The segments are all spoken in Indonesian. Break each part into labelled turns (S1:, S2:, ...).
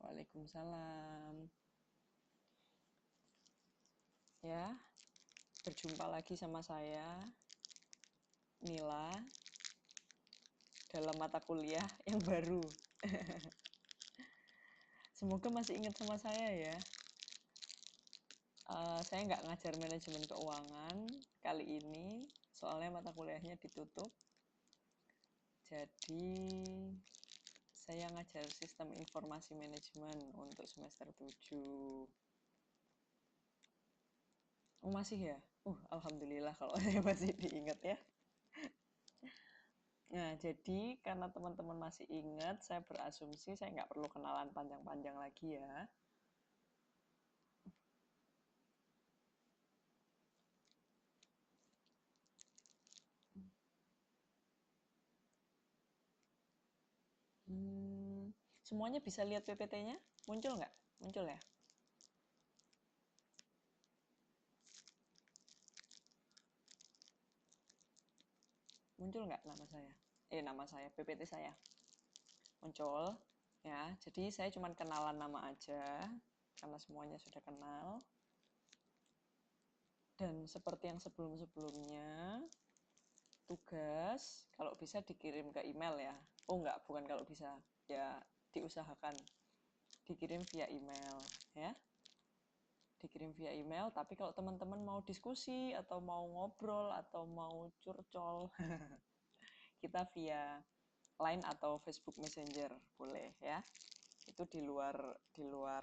S1: Waalaikumsalam. Ya, berjumpa lagi sama saya, Mila, dalam mata kuliah yang baru. Semoga masih ingat sama saya ya. Saya nggak ngajar manajemen keuangan kali ini, soalnya mata kuliahnya ditutup. Jadi, saya ngajar sistem informasi manajemen untuk semester 7. Oh, masih ya? Alhamdulillah kalau saya masih diingat ya. Nah, jadi karena teman-teman masih ingat, saya berasumsi saya nggak perlu kenalan panjang-panjang lagi ya. Semuanya bisa lihat PPT-nya? Muncul nggak? Muncul ya? Muncul nggak nama saya? Nama saya, PPT saya. Muncul, ya. Jadi saya cuma kenalan nama aja, karena semuanya sudah kenal. Dan seperti yang sebelum-sebelumnya, tugas kalau bisa dikirim ke email ya. Oh enggak, bukan kalau bisa. Ya diusahakan dikirim via email ya. Dikirim via email, tapi kalau teman-teman mau diskusi atau mau ngobrol atau mau curcol, kita via Line atau Facebook Messenger boleh ya. Itu di luar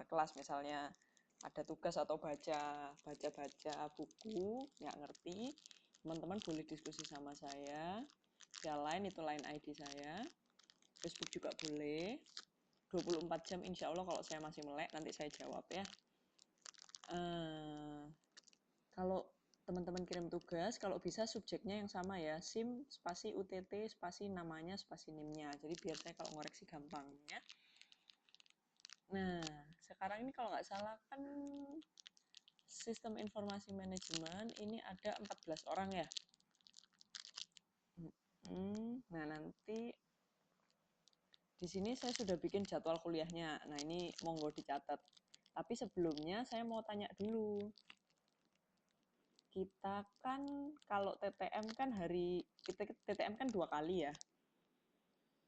S1: kelas, misalnya ada tugas atau baca buku nggak ngerti, teman-teman boleh diskusi sama saya via Line, itu Line ID saya. Facebook juga boleh. 24 jam insya Allah, kalau saya masih melek nanti saya jawab ya. Kalau teman-teman kirim tugas, kalau bisa subjeknya yang sama ya, SIM spasi UTT spasi namanya spasi NIM-nya, jadi biar saya kalau ngoreksi gampang ya. Nah, sekarang ini kalau nggak salah kan sistem informasi manajemen ini ada 14 orang ya. Nah, nanti di sini saya sudah bikin jadwal kuliahnya. Nah, ini monggo dicatat. Tapi sebelumnya saya mau tanya dulu. Kita kan kalau TTM kan TTM kan 2 kali ya.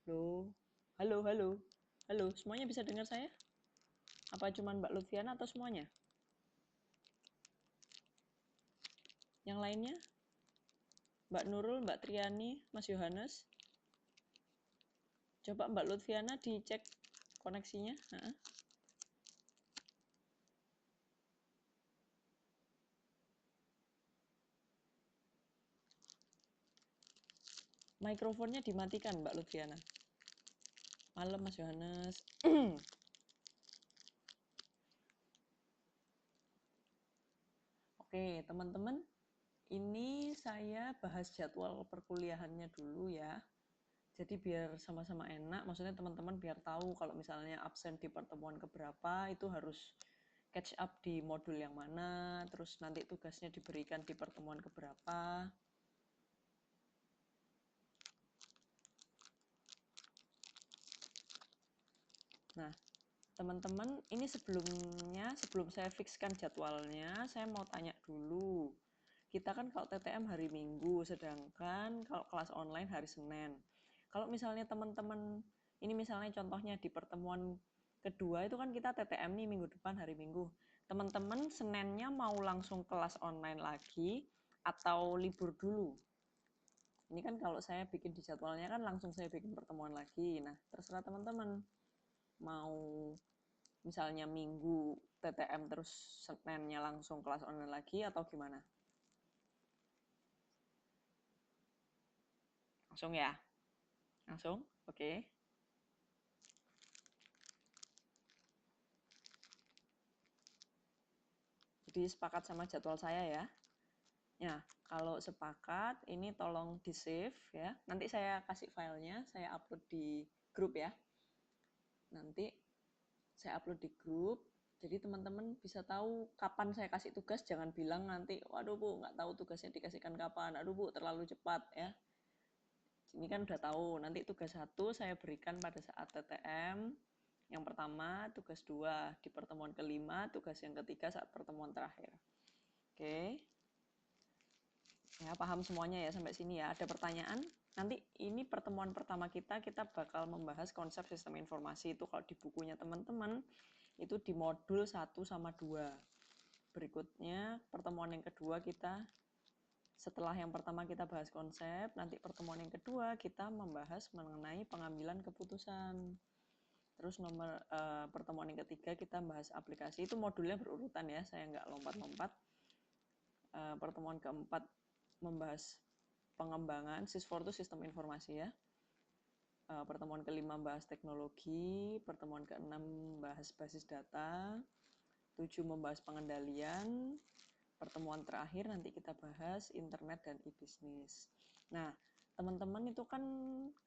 S1: Loh. Halo, halo. Halo, semuanya bisa dengar saya? Apa cuma Mbak Lutfiana atau semuanya? Yang lainnya? Mbak Nurul, Mbak Triani, Mas Yohanes? Coba Mbak Lutfiana dicek koneksinya. Mikrofonnya dimatikan Mbak Lutfiana. Malam Mas Yohanes. Oke, teman-teman. Ini saya bahas jadwal perkuliahannya dulu ya. Jadi biar sama-sama enak, maksudnya teman-teman biar tahu kalau misalnya absen di pertemuan keberapa, itu harus catch up di modul yang mana, terus nanti tugasnya diberikan di pertemuan keberapa. Nah, teman-teman, ini sebelum saya fixkan jadwalnya, saya mau tanya dulu. Kita kan kalau TTM hari Minggu, sedangkan kalau kelas online hari Senin. Kalau misalnya teman-teman, ini misalnya contohnya di pertemuan kedua itu kan kita TTM nih minggu depan hari Minggu. Teman-teman Seninnya mau langsung kelas online lagi atau libur dulu? Ini kan kalau saya bikin di jadwalnya kan langsung saya bikin pertemuan lagi. Nah, terserah teman-teman. Mau misalnya Minggu TTM terus Seninnya langsung kelas online lagi atau gimana? Langsung ya? Langsung? Oke. Jadi sepakat sama jadwal saya ya. Ya, kalau sepakat ini tolong di-save ya. Nanti saya kasih filenya, saya upload di grup ya. Nanti saya upload di grup. Jadi teman-teman bisa tahu kapan saya kasih tugas, jangan bilang nanti, waduh Bu, nggak tahu tugasnya dikasihkan kapan. Aduh Bu, terlalu cepat ya. Ini kan udah tahu, nanti tugas 1 saya berikan pada saat TTM, Yang pertama, tugas 2 di pertemuan kelima, tugas yang ketiga saat pertemuan terakhir. Oke. Ya, paham semuanya ya sampai sini ya. Ada pertanyaan? Nanti ini pertemuan pertama kita bakal membahas konsep sistem informasi. Itu kalau di bukunya teman-teman, itu di modul 1 sama 2. Berikutnya, pertemuan yang kedua setelah yang pertama kita bahas konsep, nanti pertemuan yang kedua kita membahas mengenai pengambilan keputusan. Terus pertemuan yang ketiga kita bahas aplikasi. Itu modulnya berurutan ya, saya nggak lompat-lompat. Pertemuan keempat membahas pengembangan, SIS4 itu sistem informasi ya. Pertemuan kelima bahas teknologi, pertemuan keenam bahas basis data, 7 membahas pengendalian, pertemuan terakhir nanti kita bahas internet dan e-bisnis. Nah, teman-teman itu kan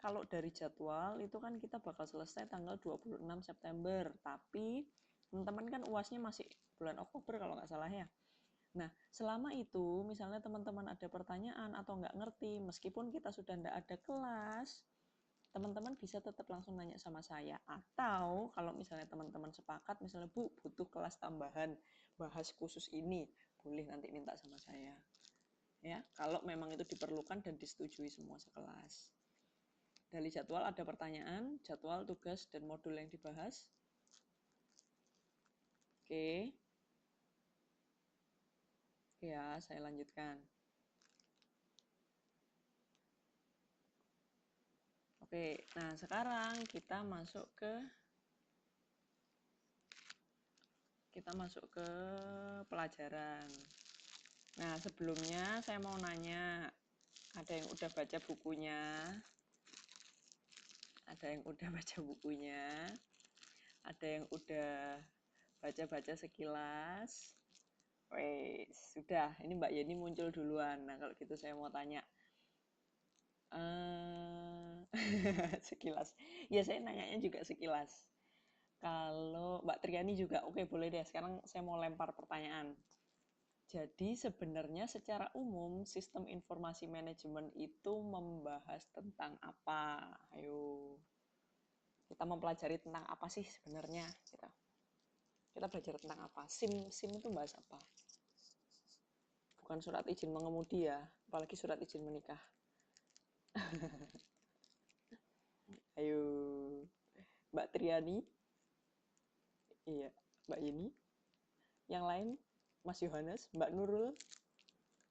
S1: kalau dari jadwal itu kan kita bakal selesai tanggal 26 September, tapi teman-teman kan UASnya masih bulan Oktober kalau nggak salah ya. Nah, selama itu misalnya teman-teman ada pertanyaan atau nggak ngerti, meskipun kita sudah nggak ada kelas, teman-teman bisa tetap langsung nanya sama saya. Atau kalau misalnya teman-teman sepakat, misalnya Bu, butuh kelas tambahan, bahas khusus ini, boleh nanti minta sama saya. Ya, kalau memang itu diperlukan dan disetujui semua sekelas. Dari jadwal ada pertanyaan, jadwal, tugas, dan modul yang dibahas. Oke. Ya, saya lanjutkan. Oke, nah sekarang kita masuk ke pelajaran. Nah, sebelumnya saya mau nanya, ada yang udah baca bukunya? Ada yang udah baca bukunya? Ada yang udah baca-baca sekilas? Wes, sudah. Ini Mbak Yeni muncul duluan. Nah, kalau gitu saya mau tanya. Sekilas. Ya, saya nanyanya juga sekilas. Kalau Mbak Triani juga, oke boleh deh. Sekarang saya mau lempar pertanyaan. Jadi sebenarnya secara umum sistem informasi manajemen itu membahas tentang apa? Ayo, kita mempelajari tentang apa sih sebenarnya? Kita belajar tentang apa? SIM itu bahas apa? Bukan surat izin mengemudi ya, apalagi surat izin menikah. Ayo, Mbak Triani, iya, Mbak Yeni, yang lain, Mas Yohanes, Mbak Nurul,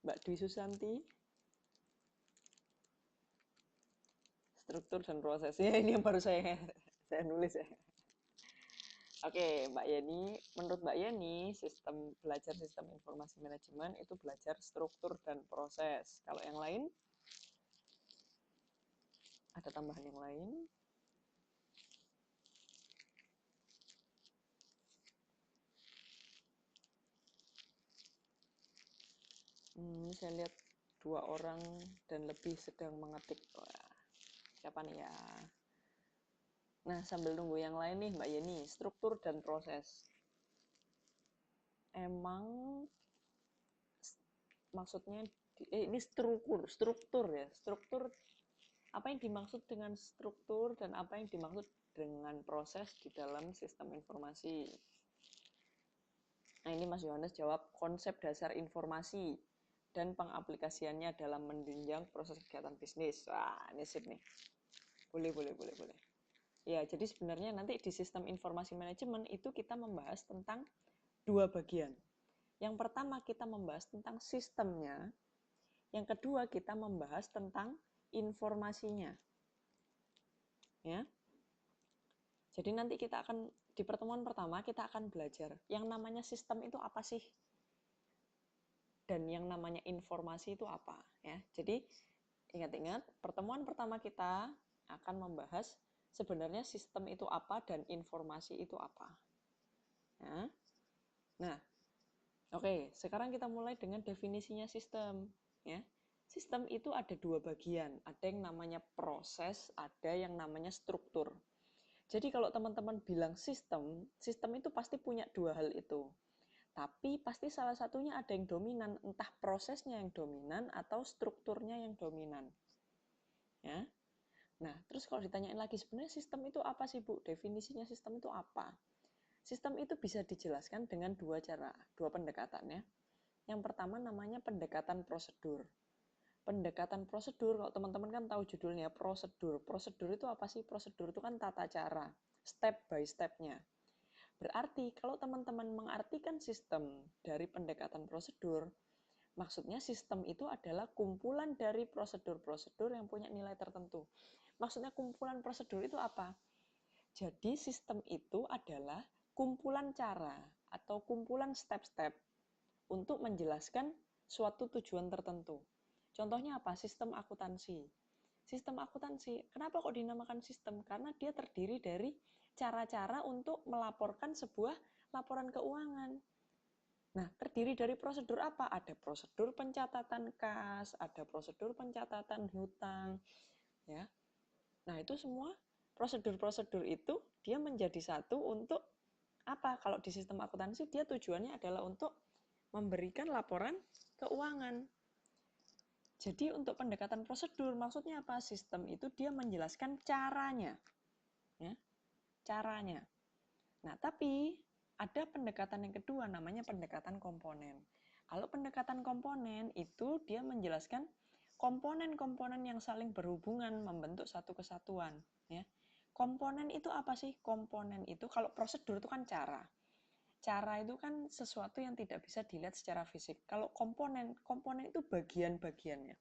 S1: Mbak Dwi Susanti, struktur dan prosesnya ini yang baru saya nulis ya. Oke, Mbak Yeni, menurut Mbak Yeni, belajar sistem informasi manajemen itu belajar struktur dan proses. Kalau yang lain, ada tambahan yang lain? Saya lihat 2 orang dan lebih sedang mengetik. Wah, siapa nih ya? Nah, sambil nunggu yang lain nih, Mbak Yeni, struktur dan proses. Emang maksudnya ini struktur ya. Struktur, apa yang dimaksud dengan struktur dan apa yang dimaksud dengan proses di dalam sistem informasi? Nah, ini Mas Yohanes jawab konsep dasar informasi dan pengaplikasiannya dalam menunjang proses kegiatan bisnis. Wah, ini sip nih. Boleh. Ya, jadi sebenarnya nanti di sistem informasi manajemen itu kita membahas tentang 2 bagian. Yang pertama kita membahas tentang sistemnya, yang kedua kita membahas tentang informasinya. Ya. Jadi nanti kita akan di pertemuan pertama kita akan belajar yang namanya sistem itu apa sih? Dan yang namanya informasi itu apa, ya. Jadi ingat-ingat pertemuan pertama kita akan membahas sebenarnya sistem itu apa dan informasi itu apa. Ya. Nah, oke, sekarang kita mulai dengan definisinya sistem. Ya. Sistem itu ada 2 bagian, ada yang namanya proses, ada yang namanya struktur. Jadi kalau teman-teman bilang sistem itu pasti punya 2 hal itu. Tapi pasti salah satunya ada yang dominan, entah prosesnya yang dominan atau strukturnya yang dominan. Ya. Nah, terus kalau ditanyain lagi, sebenarnya sistem itu apa sih, Bu? Definisinya sistem itu apa? Sistem itu bisa dijelaskan dengan dua cara, dua pendekatan ya. Yang pertama namanya pendekatan prosedur. Pendekatan prosedur, kalau teman-teman kan tahu judulnya, prosedur. Prosedur itu apa sih? Prosedur itu kan tata cara, step by step-nya. Berarti kalau teman-teman mengartikan sistem dari pendekatan prosedur, maksudnya sistem itu adalah kumpulan dari prosedur-prosedur yang punya nilai tertentu. Maksudnya kumpulan prosedur itu apa? Jadi sistem itu adalah kumpulan cara atau kumpulan step-step untuk menjelaskan suatu tujuan tertentu. Contohnya apa? Sistem akuntansi. Sistem akuntansi, kenapa kok dinamakan sistem? Karena dia terdiri dari cara-cara untuk melaporkan sebuah laporan keuangan. Nah, terdiri dari prosedur apa? Ada prosedur pencatatan kas, ada prosedur pencatatan hutang, ya. Nah, itu semua prosedur-prosedur itu dia menjadi satu untuk apa? Kalau di sistem akuntansi dia tujuannya adalah untuk memberikan laporan keuangan. Jadi untuk pendekatan prosedur maksudnya apa? Sistem itu dia menjelaskan caranya, ya, caranya. Nah, tapi ada pendekatan yang kedua namanya pendekatan komponen. Kalau pendekatan komponen itu dia menjelaskan komponen-komponen yang saling berhubungan membentuk satu kesatuan, ya. Komponen itu apa sih? Komponen itu kalau prosedur itu kan cara. Cara itu kan sesuatu yang tidak bisa dilihat secara fisik. Kalau komponen, komponen itu bagian-bagiannya.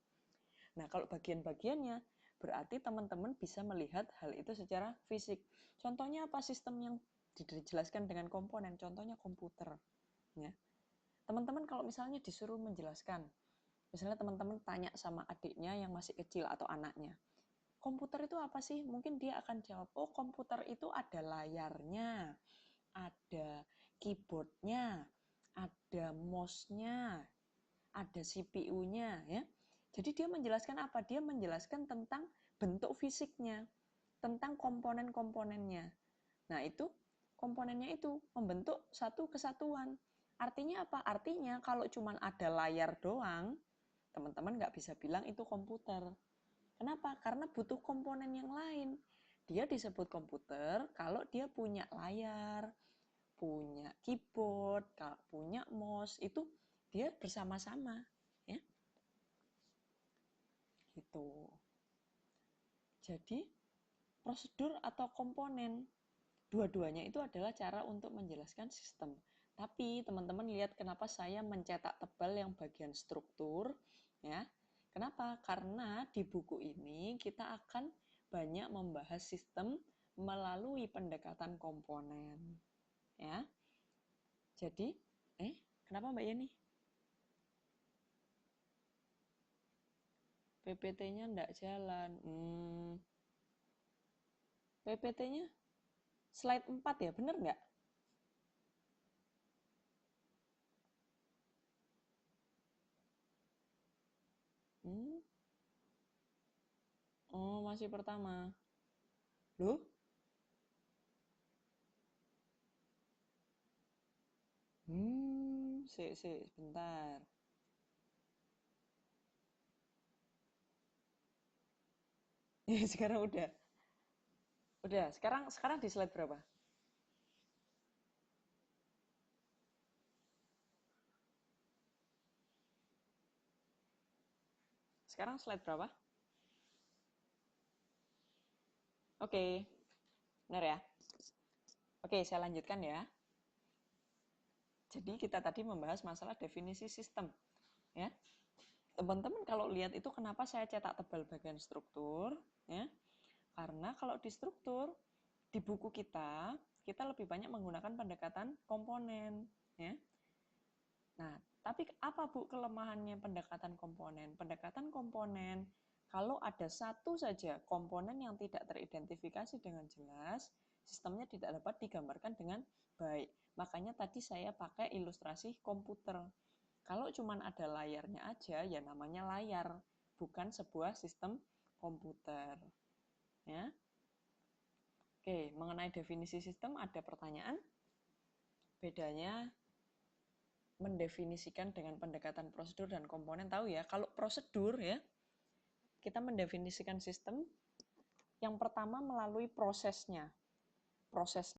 S1: Nah, kalau bagian-bagiannya berarti teman-teman bisa melihat hal itu secara fisik. Contohnya apa sistem yang dijelaskan dengan komponen? Contohnya komputer. Ya. Teman-teman kalau misalnya disuruh menjelaskan, misalnya teman-teman tanya sama adiknya yang masih kecil atau anaknya, komputer itu apa sih? Mungkin dia akan jawab, oh komputer itu ada layarnya, ada keyboardnya, ada mouse-nya, ada CPU-nya, ya. Jadi dia menjelaskan apa? Dia menjelaskan tentang bentuk fisiknya, tentang komponen-komponennya. Nah, itu komponennya itu membentuk satu kesatuan. Artinya apa? Artinya kalau cuma ada layar doang, teman-teman nggak bisa bilang itu komputer. Kenapa? Karena butuh komponen yang lain. Dia disebut komputer kalau dia punya layar, punya keyboard, punya mouse, itu dia bersama-sama, ya. Gitu. Jadi, prosedur atau komponen, dua-duanya itu adalah cara untuk menjelaskan sistem. Tapi teman-teman lihat kenapa saya mencetak tebal yang bagian struktur, ya. Kenapa? Karena di buku ini kita akan banyak membahas sistem melalui pendekatan komponen, ya. Jadi, kenapa Mbak Yeni? PPT-nya enggak jalan. PPT-nya slide 4 ya, bener nggak? Hmm? Oh, masih pertama. Loh? Bentar. Ya, sekarang udah. Udah, sekarang di slide berapa? Sekarang slide berapa? Oke. Benar ya? Oke, saya lanjutkan ya. Jadi kita tadi membahas masalah definisi sistem, ya. Teman-teman kalau lihat itu kenapa saya cetak tebal bagian struktur, ya? Karena kalau di struktur di buku kita lebih banyak menggunakan pendekatan komponen, ya. Nah, tapi apa Bu kelemahannya pendekatan komponen? Pendekatan komponen, kalau ada satu saja komponen yang tidak teridentifikasi dengan jelas, sistemnya tidak dapat digambarkan dengan baik. Makanya tadi saya pakai ilustrasi komputer. Kalau cuma ada layarnya aja, ya namanya layar, bukan sebuah sistem komputer. Ya. Oke, mengenai definisi sistem ada pertanyaan? Bedanya mendefinisikan dengan pendekatan prosedur dan komponen, tahu ya, kalau prosedur ya, kita mendefinisikan sistem Yang pertama melalui prosesnya. Proses